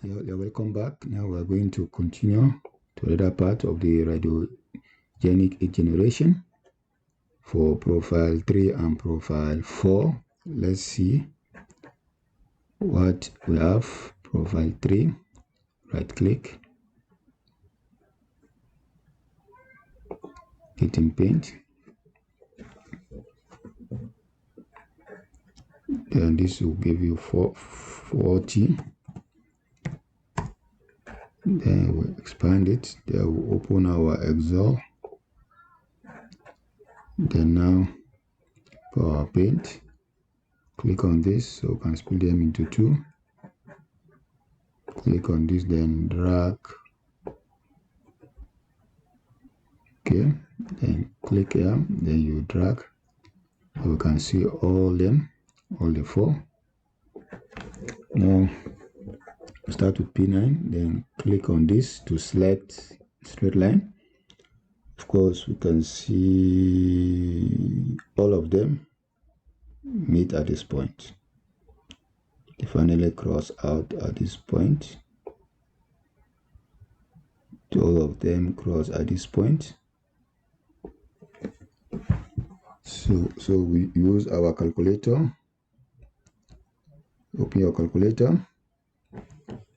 You're welcome back. Now we're going to continue to the other part of the radiogenic generation for profile 3 and profile 4. Let's see what we have. Profile 3, right click, hit in paint. Then this will give you 40. Then we'll expand it. Then we'll open our Excel. Then now for our paint, click on this so we can split them into 2. Click on this, then drag. Okay, then click here, then you drag. So we can see all them, all the 4. Now start with P9, then click on this to select straight line. Of course, we can see all of them meet at this point. They finally cross out at this point. All of them cross at this point. So we use our calculator. Open your calculator.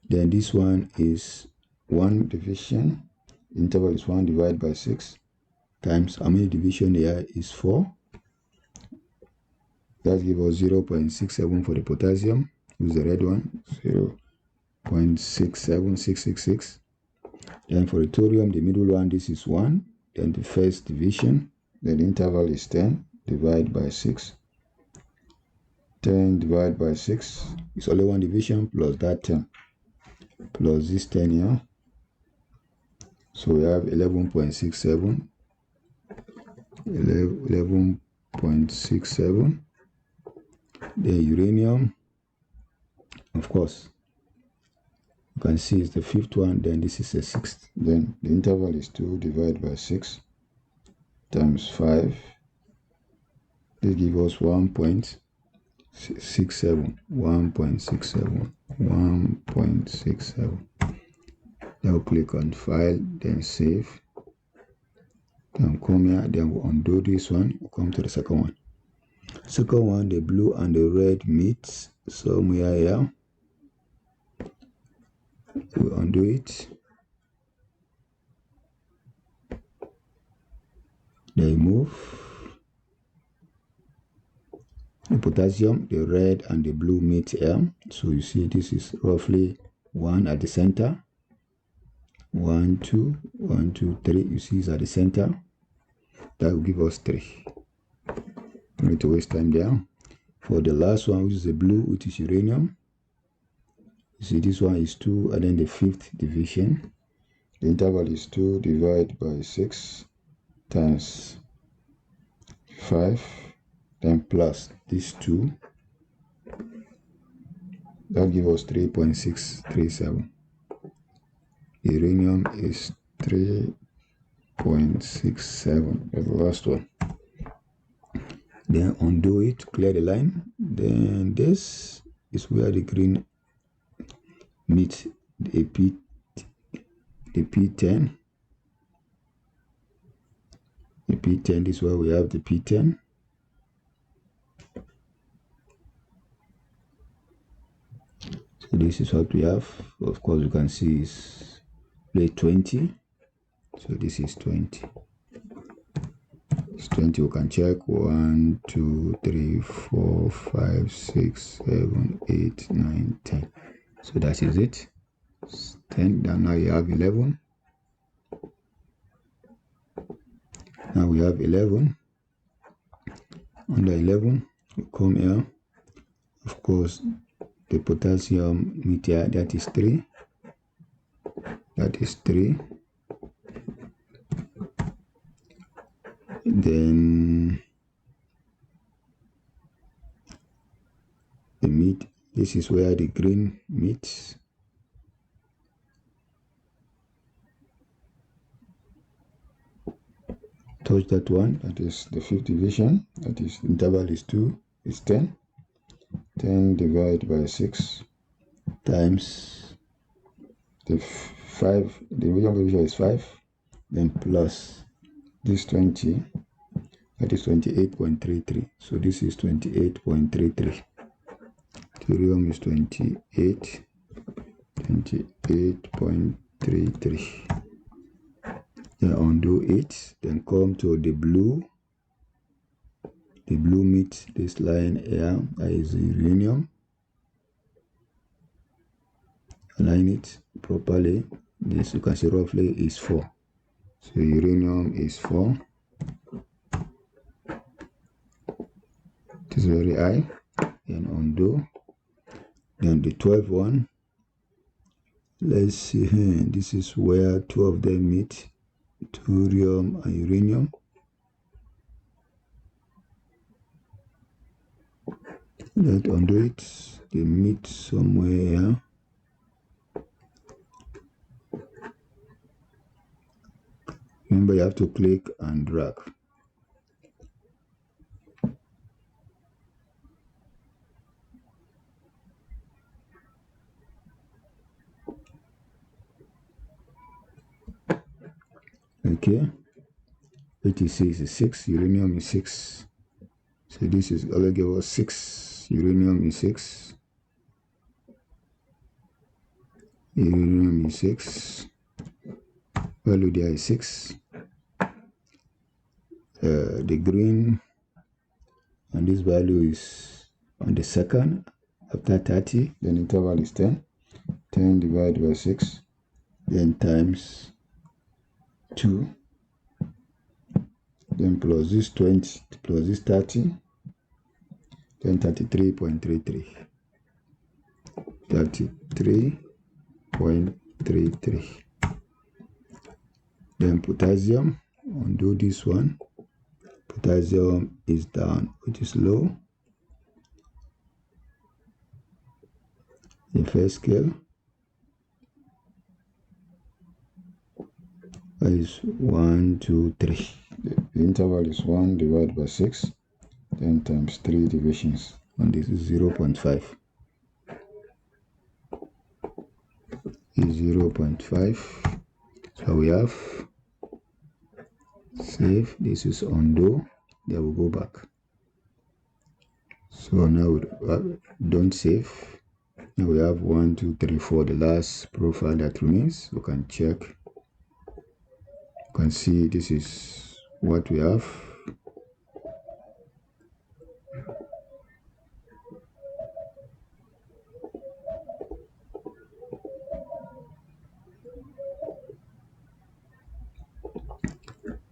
Then this one is 1 division. Interval is 1 divided by 6 times how many division here is 4. That gives us 0.67 for the potassium. Use the red one, 0.67666. Then for the thorium, the middle one, this is 1. Then the first division, then the interval is 10 divided by 6. 10 divided by 6 is only 1 division plus that 10 plus this 10 here. So we have 11.67. 11.67. The uranium, of course, you can see it's the 5th one, then this is the 6th. Then the interval is 2 divided by 6 times 5. This gives us 1.67. 1.67. Now click on File, then Save. Then come here, then we'll undo this one. We'll come to the second one. Second one, the blue and the red meet somewhere here. We'll undo it. They move. The potassium, the red and the blue meet here. So you see this is roughly 1 at the center. 1, 2, 1, 2, 3. You see it's at the center. That will give us 3. No need to waste time there. For the last one, which is the blue, which is uranium. You see this one is 2, and then the 5th division. The interval is 2 divided by 6 times 5. Then plus this 2. That gives us 3.637. Uranium is 3.67. That's the last one. Then undo it, clear the line. Then this is where the green meets the P10. The P10, this is where we have the P10. So this is what we have. Of course, you can see is plate 20. So this is 20. It's 20. We can check 1, 2, 3, 4, 5, 6, 7, 8, 9, 10. So that is it. 10. Then now you have 11. Now we have 11. Under 11, we come here. Of course, the potassium meter, that is 3. That is 3. Then the meet, this is where the green meets. Touch that one, that is the 5th division. That is interval is 2, is 10. 10 divided by 6 times the 5, the medium position is 5, then plus this 20, that is 28.33. So this is 28.33. Thorium is 28.33. Then undo it, then come to the blue. The blue meets this line here, that is uranium. Align it properly. This you can see roughly is 4. So uranium is 4. It is very high. Then undo. Then the 12 one. Let's see. This is where 2 of them meet. Thorium and uranium. Let's undo it. They meet somewhere here. Remember, you have to click and drag. Okay. 86 is 6. Uranium is 6. So this is all give us 6. Uranium is 6. Uranium is 6. Value there is 6. The green and this value is on the second after 30. Then interval is 10. 10 divided by 6. Then times 2. Then plus this 20 plus this 30. Then 33.33. 33.33. Then potassium, undo this one. Potassium is down, which is low. The first scale is 1, 2, 3. The interval is 1 divided by 6, then times 3 divisions, and this is 0.5. Is 0.5. So we have save. This is undo. Then we'll go back. So now we don't save. Now we have 1, 2, 3, 4. The last profile that remains. We can check. You can see this is what we have.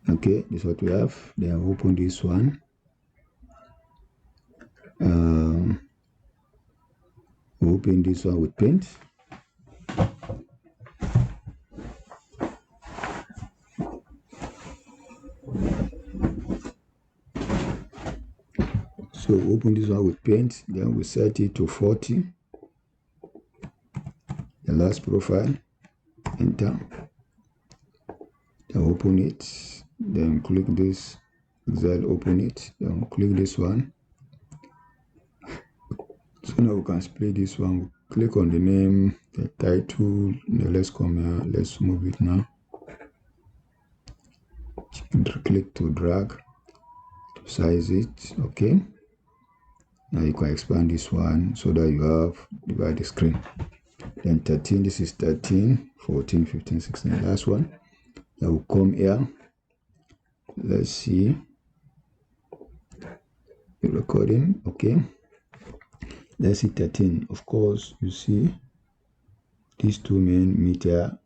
Okay, this is what we have. Then open this one. Open this one with paint. So open this one with paint. Then we set it to 40. The last profile. Enter. Then open it. Then click this. Then open it. Then click this one. So now we can split this one. Click on the name, the title. Now let's come here. Let's move it now. Click to drag to size it. Okay. Now you can expand this one so that you have divide the screen. Then 13. This is 13, 14, 15, 16. Last one. Now we'll come here. Let's see. The recording. Okay. Let's see 13. Of course, you see these two main meet here,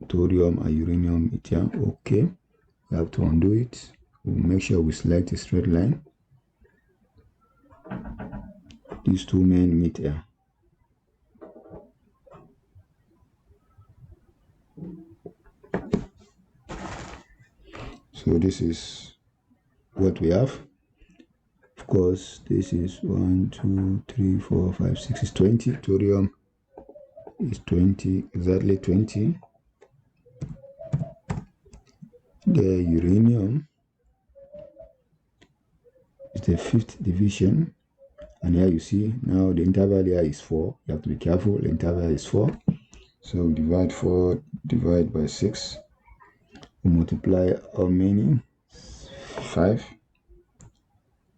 thorium and uranium meet here. Okay. We have to undo it. We'll make sure we select a straight line. These two main meet here. So this is what we have. Of course, this is 1, 2, 3, 4, 5, 6 is 20. Thorium is 20, exactly 20. The uranium is the 5th division. And here you see now the interval here is 4. You have to be careful. The interval is 4. So divide 4, divide by 6. We multiply how many? 5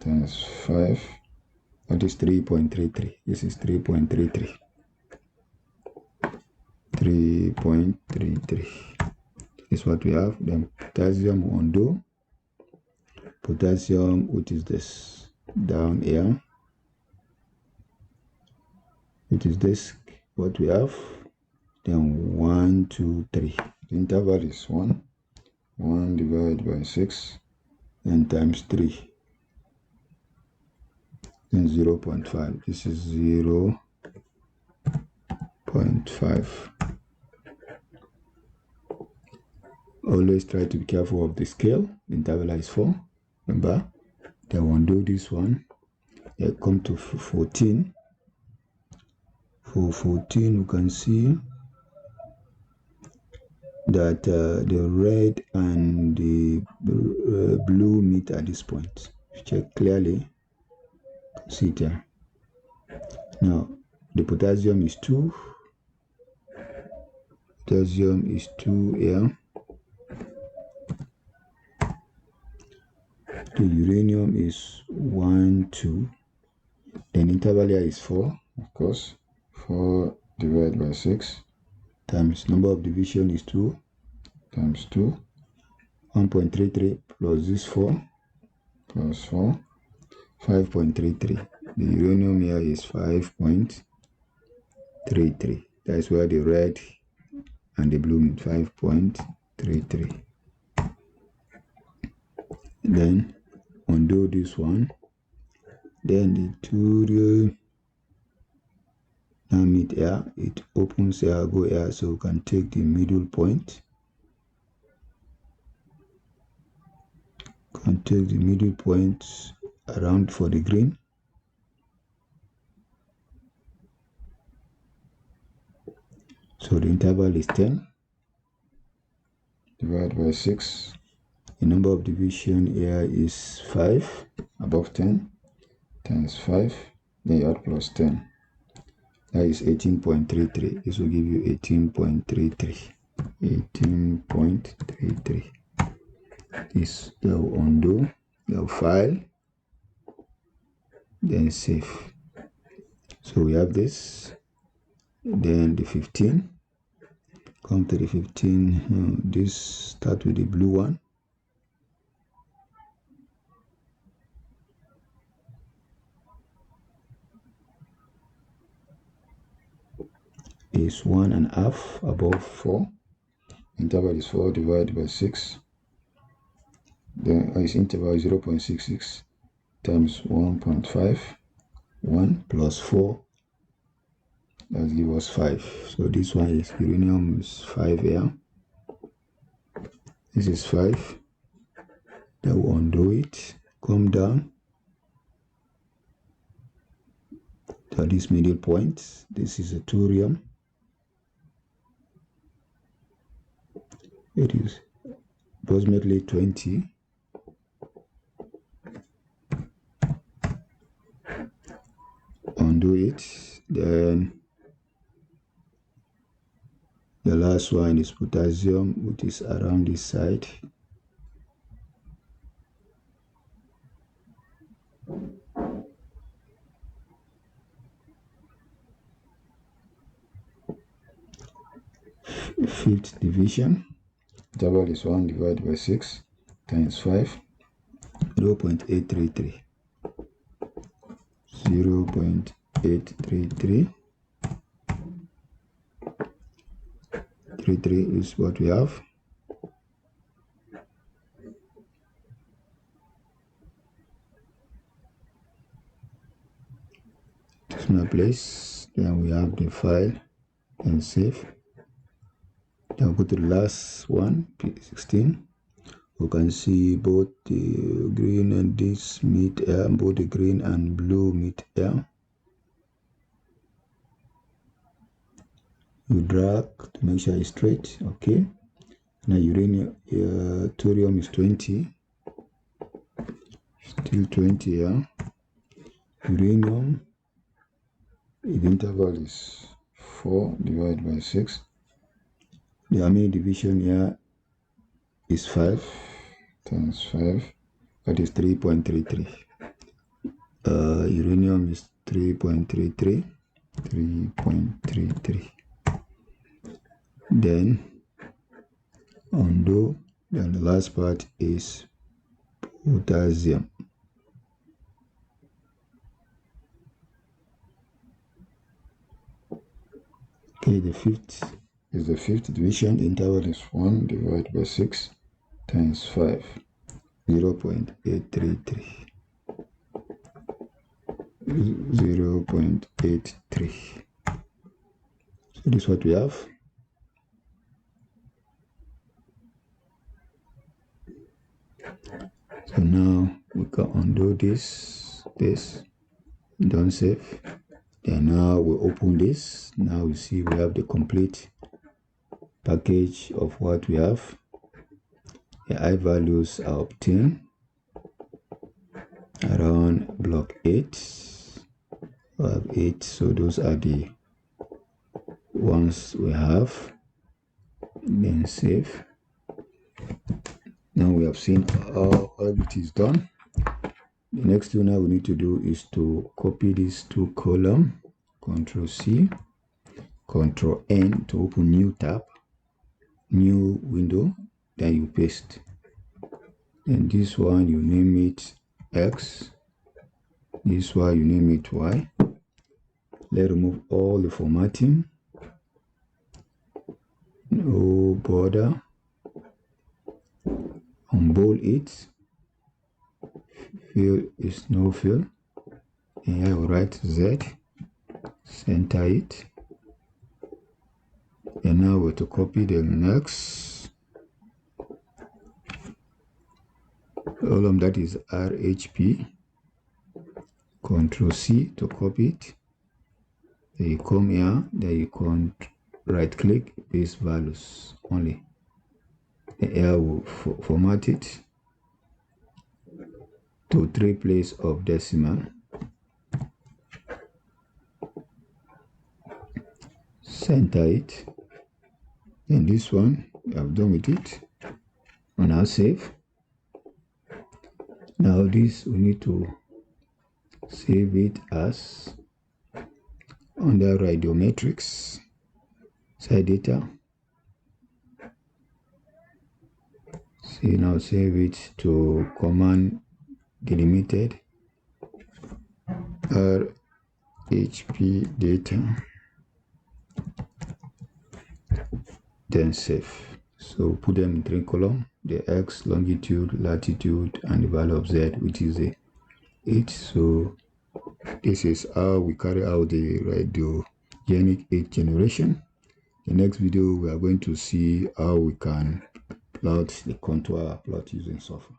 times 5. That is 3.33. This is 3.33. 3.33 is what we have. Then potassium will undo. Potassium, which is this down here. It is this what we have. Then 1, 2, 3. The interval is 1. 1 divided by 6 and times 3. Then 0.5. This is 0.5. Always try to be careful of the scale. The interval is 4. Remember, then we'll undo this one. Come to 14. For 14, we can see that the red and the blue meet at this point. Check clearly. See it here. Now, the potassium is 2. Potassium is 2 here. The uranium is 1, 2. Then interval here is 4, of course. 4 divided by 6 times number of division is 2 times 2. 1.33 plus this 4 plus 4. 5.33. The uranium here is 5.33. That's where the red and the blue meet. 5.33. Then undo this one. Then the thorium now meet here. It opens here, go here, so we can take the middle point. Can take the middle point around for the green. So the interval is 10. Divided by 6. The number of division here is 5 above 10 times 5. Then you add plus 10. That is 18.33. This will give you 18.33. 18.33. This they'll undo. They'll file. Then save. So we have this. Then the 15. Come to the 15. This start with the blue one. Is 1.5 above 4. Interval is 4 divided by 6. Then its interval is 0.66 times 1.5. 1 plus 4. That gives us 5. So this one is uranium is 5 here. This is 5. Then we'll undo it. Come down to this middle point. This is a thorium. It is approximately 20. Undo it. Then the last one is potassium, which is around this side. Fifth division. Interval is 1 divided by 6 times 5. 0.833. 0.833. 33 is what we have. Decimal place. Then we have the file and save. Then go to the last one, P16. We can see both the green and this meet here, both the green and blue meet here. You drag to make sure it's straight. Okay. Now uranium, thorium is 20. Still 20 here. Uranium, the interval is 4 divided by 6 The amine division here is 5 times 5, that is 3.33. Uranium is 3.33. Then then the last part is potassium. Okay, the fifth division. The interval is 1 divided by 6 times 5, 0.833. 0.83. So this is what we have. So now we can undo this, don't save. Then now we open this. Now we see we have the complete package of what we have. The I values are obtained around block 8. We have 8, so those are the ones we have. Then save. Now we have seen how it is done. The next thing now we need to do is to copy these two columns. Ctrl C, Ctrl N to open new tab, new window. Then you paste. And this one you name it X. This one you name it Y. Let's remove all the formatting. No border. Unbold it. Fill is no fill. And I will write Z. Center it. And now we're to copy the next column, that is RHP. Ctrl C to copy it. Then you come here, then you can right click, paste values only. The here will format it to 3 place of decimal. Center it. And this one we have done with it. And now save. Now this we need to save it as under radiometrics, side data. See, now save it to command delimited RHP data. Then save. So put them in 3 columns, the X, longitude, latitude, and the value of Z, which is the 8. So this is how we carry out the radiogenic 8 generation. The next video we are going to see how we can plot the contour plot using software.